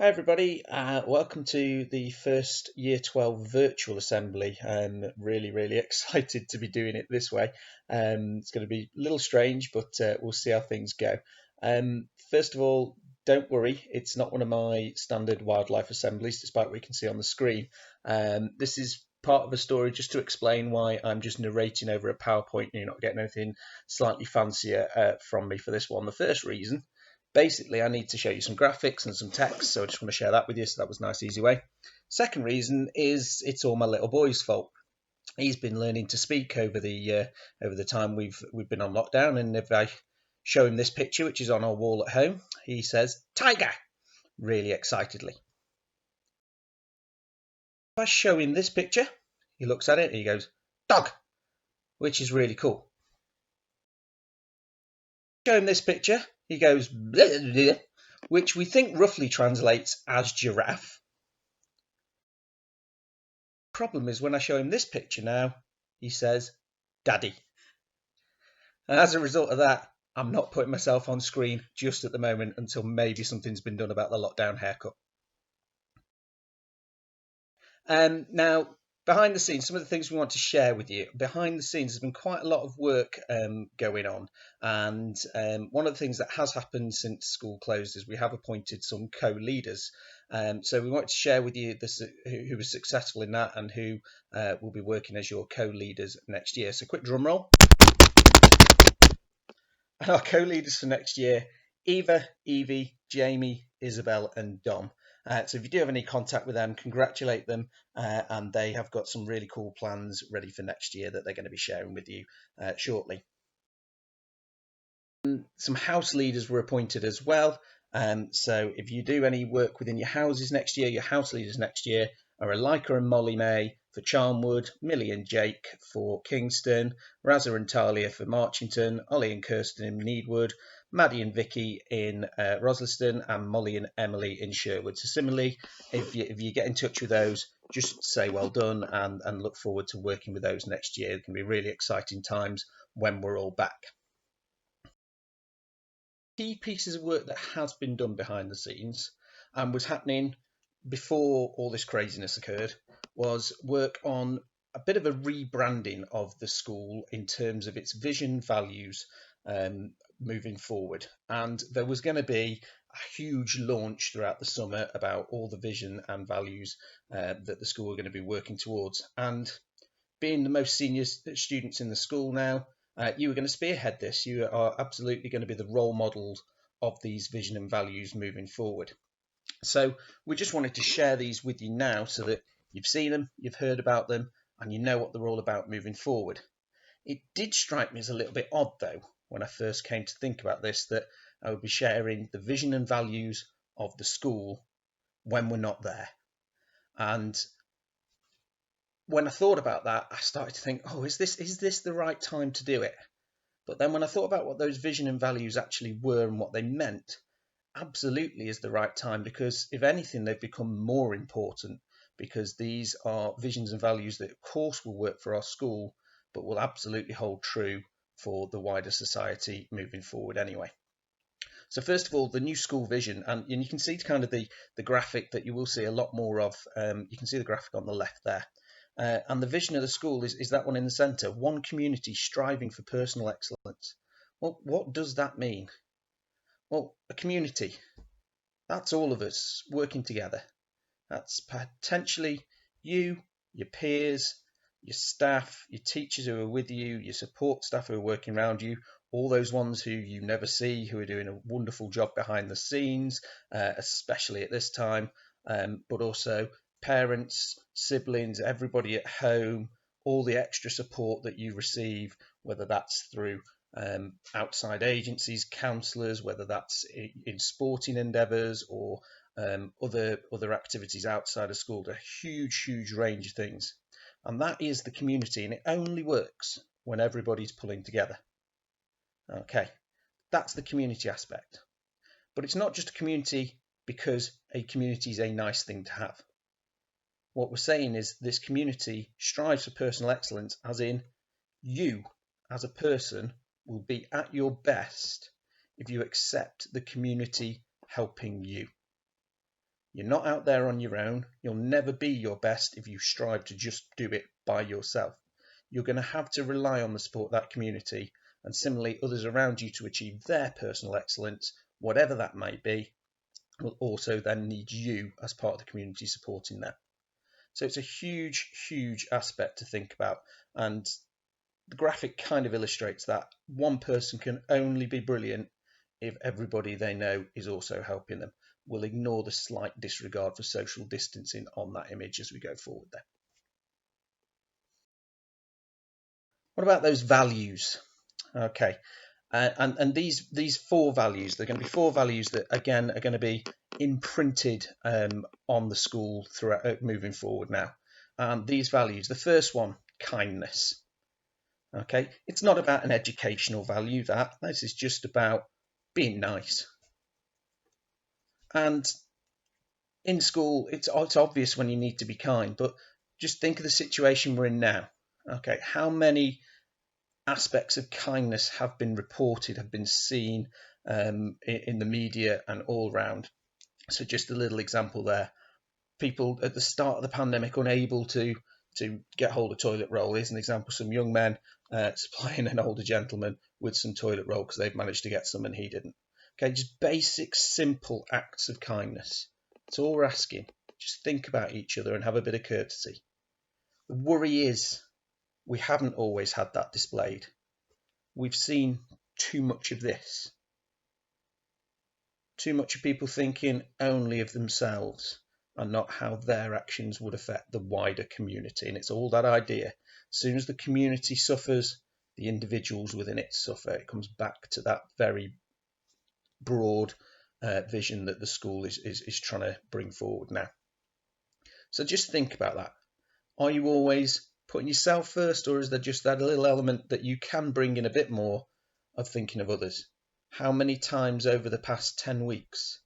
Hi everybody, welcome to the first Year 12 virtual assembly. Really excited to be doing it this way. It's going to be a little strange, but we'll see how things go. First of all, don't worry, it's not one of my standard wildlife assemblies, despite what you can see on the screen. This is part of a story just to explain why I'm just narrating over a PowerPoint and you're not getting anything slightly fancier from me for this one. The first reason, basically, I need to show you some graphics and some text, so I just want to share that with you. So that was a nice, easy way. Second reason is it's all my little boy's fault. He's been learning to speak over the time we've been on lockdown, and if I show him this picture, which is on our wall at home, he says "tiger" really excitedly. If I show him this picture, he looks at it and he goes "dog," which is really cool. Show him this picture, he goes "bleh, bleh," which we think roughly translates as giraffe. Problem is when I show him this picture now, he says daddy. And as a result of that, I'm not putting myself on screen just at the moment until maybe something's been done about the lockdown haircut. Now, behind the scenes, some of the things we want to share with you. Behind the scenes, there's been quite a lot of work going on. And one of the things that has happened since school closed is we have appointed some co-leaders. So we want to share with you who was successful in that and who will be working as your co-leaders next year. So quick drum roll. And our co-leaders for next year, Eva, Evie, Jamie, Isabel and Dom. So if you do have any contact with them, congratulate them, and they have got some really cool plans ready for next year that they're going to be sharing with you shortly. Some house leaders were appointed as well. So if you do any work within your houses next year, your house leaders next year are Alika and Molly May for Charnwood, Millie and Jake for Kingston, Razza and Talia for Marchington, Ollie and Kirsten in Needwood, Maddie and Vicky in Rosleston, and Molly and Emily in Sherwood. So similarly, if you get in touch with those, just say well done and look forward to working with those next year. It can be really exciting times when we're all back. Key pieces of work that has been done behind the scenes and was happening before all this craziness occurred was work on a bit of a rebranding of the school in terms of its vision values moving forward. And there was going to be a huge launch throughout the summer about all the vision and values that the school are going to be working towards. And being the most senior students in the school now, you are going to spearhead this. You are absolutely going to be the role models of these vision and values moving forward. So we just wanted to share these with you now so that you've seen them, you've heard about them, and you know what they're all about moving forward. It did strike me as a little bit odd, though, when I first came to think about this, that I would be sharing the vision and values of the school when we're not there. And when I thought about that, I started to think, oh, is this the right time to do it? But then when I thought about what those vision and values actually were and what they meant, absolutely is the right time, because if anything, they've become more important, because these are visions and values that of course will work for our school, but will absolutely hold true for the wider society moving forward anyway. So first of all, the new school vision, and you can see kind of the graphic that you will see a lot more of. You can see the graphic on the left there. And the vision of the school is that one in the centre, one community striving for personal excellence. Well, what does that mean? Well, a community, that's all of us working together. That's potentially you, your peers, your staff, your teachers who are with you, your support staff who are working around you, all those ones who you never see, who are doing a wonderful job behind the scenes, especially at this time, but also parents, siblings, everybody at home, all the extra support that you receive, whether that's through outside agencies, counsellors, whether that's in sporting endeavours or other activities outside of school, a huge range of things. And that is the community, and it only works when everybody's pulling together. Okay, that's the community aspect. But it's not just a community because a community is a nice thing to have. What we're saying is this community strives for personal excellence, as in you as a person will be at your best if you accept the community helping you. You're not out there on your own. You'll never be your best if you strive to just do it by yourself. You're going to have to rely on the support of that community and similarly others around you to achieve their personal excellence, whatever that may be, will also then need you as part of the community supporting that. So it's a huge, huge aspect to think about. And the graphic kind of illustrates that one person can only be brilliant if everybody they know is also helping them. We'll ignore the slight disregard for social distancing on that image as we go forward there. What about those values? Okay, and these 4 values, they're going to be 4 values that again are going to be imprinted on the school throughout moving forward now. These values, the first one, kindness. Okay, it's not about an educational value. This is just about being nice. And in school, it's obvious when you need to be kind, but just think of the situation we're in now. Okay, how many aspects of kindness have been reported, have been seen in the media and all round? So just a little example there. People at the start of the pandemic unable to get hold of toilet roll. Here's an example: some young men supplying an older gentleman with some toilet roll because they've managed to get some and he didn't. Okay, just basic, simple acts of kindness. That's all we're asking. Just think about each other and have a bit of courtesy. The worry is we haven't always had that displayed. We've seen too much of this. Too much of people thinking only of themselves and not how their actions would affect the wider community. And it's all that idea. As soon as the community suffers, the individuals within it suffer. It comes back to that very broad vision that the school is trying to bring forward now. So just think about that. Are you always putting yourself first, or is there just that little element that you can bring in a bit more of thinking of others? How many times over the past 10 weeks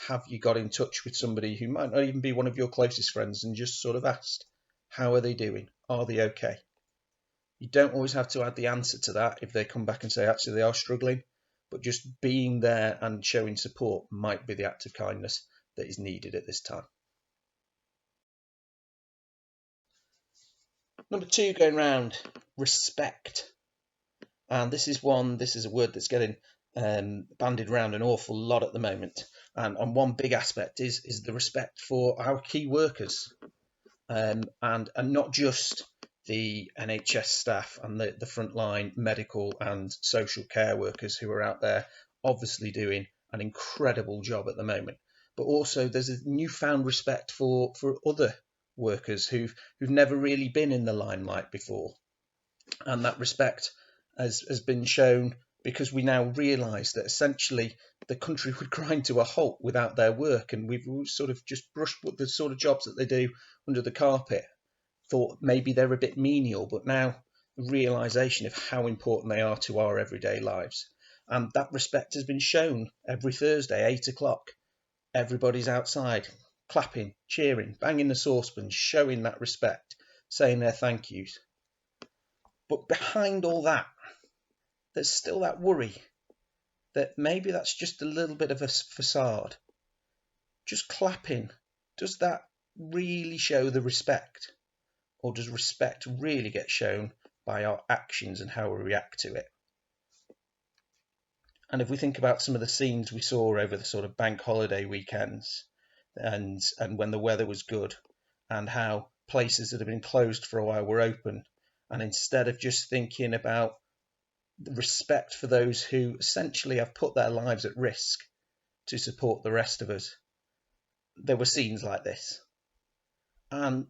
have you got in touch with somebody who might not even be one of your closest friends and just sort of asked, how are they doing? Are they okay? You don't always have to add the answer to that if they come back and say, actually, they are struggling. But just being there and showing support might be the act of kindness that is needed at this time. Number 2 going round, respect. And this is a word that's getting bandied around an awful lot at the moment. And one big aspect is the respect for our key workers, and not just the NHS staff and the frontline medical and social care workers who are out there obviously doing an incredible job at the moment, but also there's a newfound respect for other workers who've never really been in the limelight before, and that respect has been shown because we now realise that essentially the country would grind to a halt without their work, and we've sort of just brushed the sort of jobs that they do under the carpet, thought maybe they're a bit menial, but now the realisation of how important they are to our everyday lives. And that respect has been shown every Thursday, 8 o'clock. Everybody's outside, clapping, cheering, banging the saucepans, showing that respect, saying their thank yous. But behind all that, there's still that worry that maybe that's just a little bit of a facade. Just clapping, does that really show the respect? Or does respect really get shown by our actions and how we react to it? And if we think about some of the scenes we saw over the sort of bank holiday weekends and when the weather was good, and how places that have been closed for a while were open, and instead of just thinking about the respect for those who essentially have put their lives at risk to support the rest of us, there were scenes like this. And,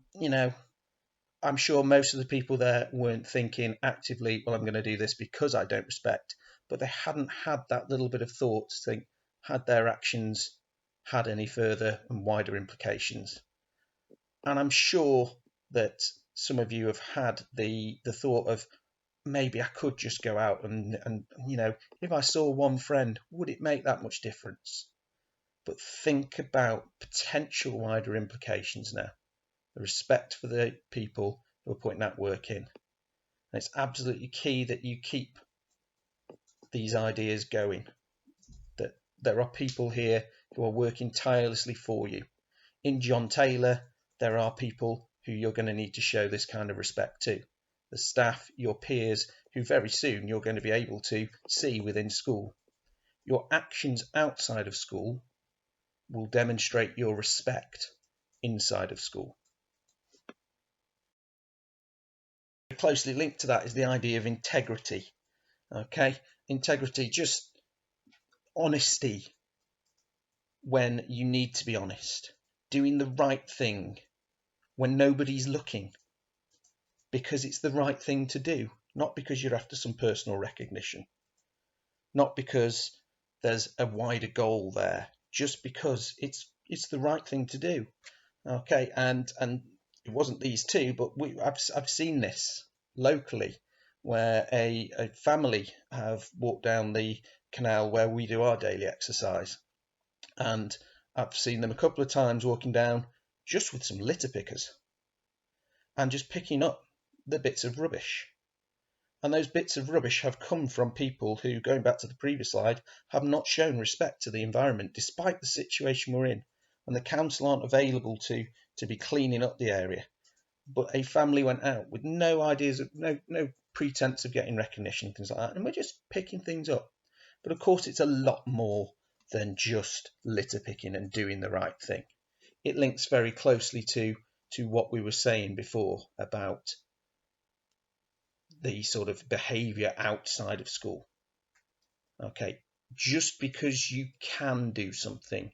I'm sure most of the people there weren't thinking actively, well, I'm going to do this because I don't respect, but they hadn't had that little bit of thought to think, had their actions had any further and wider implications? And I'm sure that some of you have had the thought of, maybe I could just go out and if I saw one friend, would it make that much difference? But think about potential wider implications now. The respect for the people who are putting that work in. And it's absolutely key that you keep these ideas going, that there are people here who are working tirelessly for you. in John Taylor, there are people who you're going to need to show this kind of respect to. The staff, your peers, who very soon you're going to be able to see within school. Your actions outside of school will demonstrate your respect inside of school. Closely linked to that is the idea of integrity. Okay, integrity, just honesty when you need to be honest, doing the right thing when nobody's looking, because it's the right thing to do, not because you're after some personal recognition, not because there's a wider goal there, just because it's the right thing to do. Okay, and it wasn't these two, but I've seen this locally, where a family have walked down the canal where we do our daily exercise, and I've seen them a couple of times walking down just with some litter pickers and just picking up the bits of rubbish. And those bits of rubbish have come from people who, going back to the previous slide, have not shown respect to the environment, despite the situation we're in. And the council aren't available to be cleaning up the area. But a family went out with no ideas, of no pretense of getting recognition, things like that. And we're just picking things up. But of course, it's a lot more than just litter picking and doing the right thing. It links very closely to what we were saying before about the sort of behaviour outside of school. Okay, just because you can do something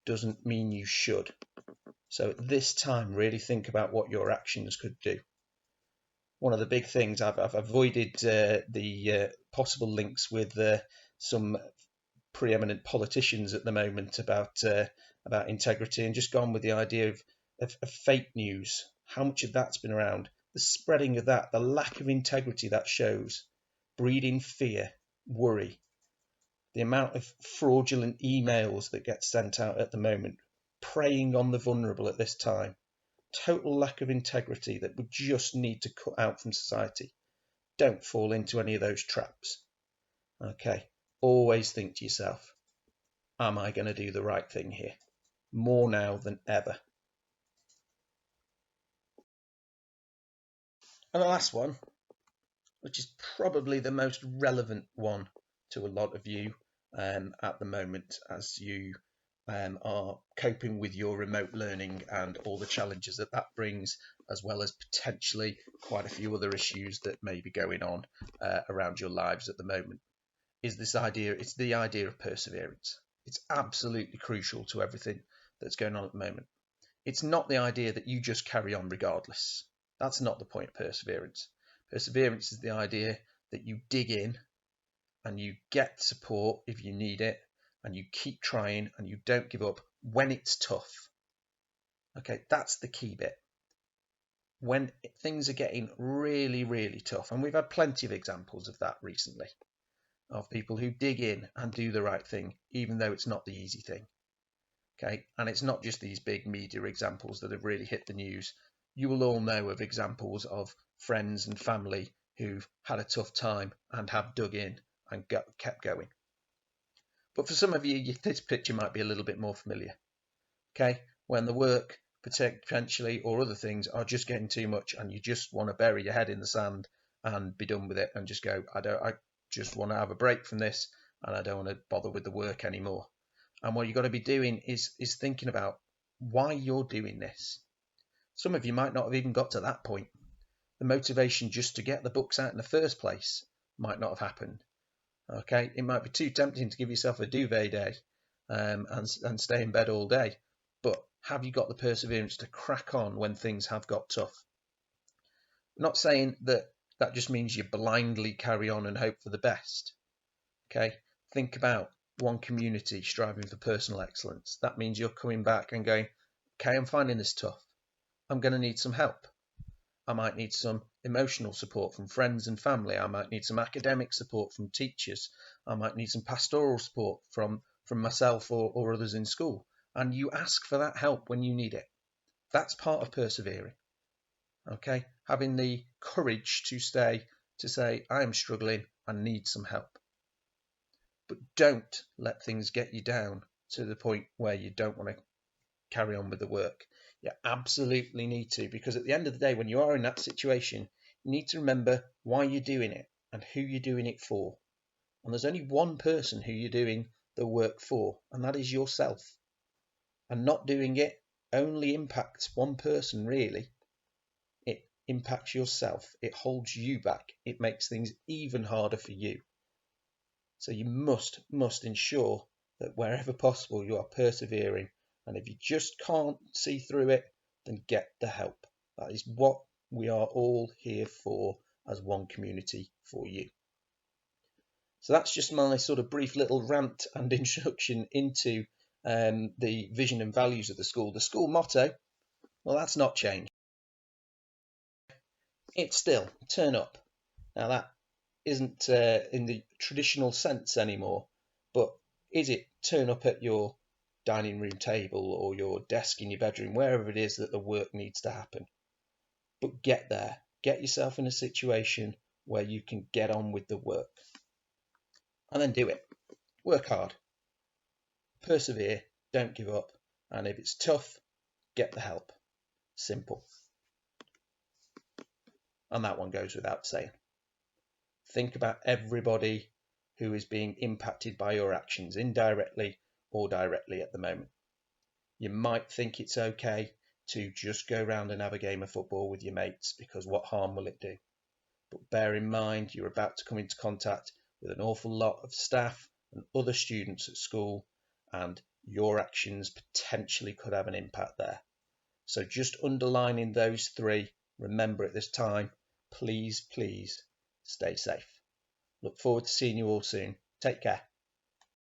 doesn't mean you should. So at this time, really think about what your actions could do. One of the big things, I've avoided the possible links with some preeminent politicians at the moment about integrity, and just gone with the idea of fake news. How much of that's been around? The spreading of that, the lack of integrity that shows, breeding fear, worry, the amount of fraudulent emails that get sent out at the moment, preying on the vulnerable at this time, total lack of integrity that we just need to cut out from society. Don't fall into any of those traps. Okay, always think to yourself, am I going to do the right thing here? More now than ever. And the last one, which is probably the most relevant one to a lot of you at the moment, as you are coping with your remote learning and all the challenges that brings, as well as potentially quite a few other issues that may be going on around your lives at the moment, is this idea. It's the idea of perseverance. It's absolutely crucial to everything that's going on at the moment. It's not the idea that you just carry on regardless. That's not the point of perseverance. Perseverance is the idea that you dig in and you get support if you need it, and you keep trying and you don't give up when it's tough. Okay, that's the key bit. When things are getting really, really tough, and we've had plenty of examples of that recently, of people who dig in and do the right thing, even though it's not the easy thing. Okay, and it's not just these big media examples that have really hit the news. You will all know of examples of friends and family who've had a tough time and have dug in and kept going. But for some of you, this picture might be a little bit more familiar. Okay, when the work potentially or other things are just getting too much and you just want to bury your head in the sand and be done with it and just go, I just want to have a break from this and I don't want to bother with the work anymore. And what you've got to be doing is thinking about why you're doing this. Some of you might not have even got to that point. The motivation just to get the books out in the first place might not have happened. Okay, it might be too tempting to give yourself a duvet day and stay in bed all day. But have you got the perseverance to crack on when things have got tough? I'm not saying that just means you blindly carry on and hope for the best. Okay, think about one community striving for personal excellence. That means you're coming back and going, okay, I'm finding this tough. I'm going to need some help. I might need some emotional support from friends and family. I might need some academic support from teachers. I might need some pastoral support from myself or others in school. And you ask for that help when you need it. That's part of persevering. Okay, having the courage to say, I am struggling and need some help. But don't let things get you down to the point where you don't want to carry on with the work. You absolutely need to, because at the end of the day, when you are in that situation, you need to remember why you're doing it and who you're doing it for. And there's only one person who you're doing the work for, and that is yourself. And not doing it only impacts one person, really. It impacts yourself. It holds you back. It makes things even harder for you. So you must ensure that wherever possible you are persevering. And if you just can't see through it, then get the help. That is what we are all here for as one community for you. So that's just my sort of brief little rant and introduction into the vision and values of the school. The school motto, well, that's not changed. It's still turn up. Now that isn't in the traditional sense anymore, but is it turn up at your dining room table or your desk in your bedroom, wherever it is that the work needs to happen? But get there. Get yourself in a situation where you can get on with the work. And then do it. Work hard. Persevere. Don't give up. And if it's tough, get the help. Simple. And that one goes without saying. Think about everybody who is being impacted by your actions, indirectly or directly at the moment. You might think it's okay to just go round and have a game of football with your mates, because what harm will it do? But bear in mind, you're about to come into contact with an awful lot of staff and other students at school, and your actions potentially could have an impact there. So just underlining those three, remember at this time, please stay safe. Look forward to seeing you all soon. Take care.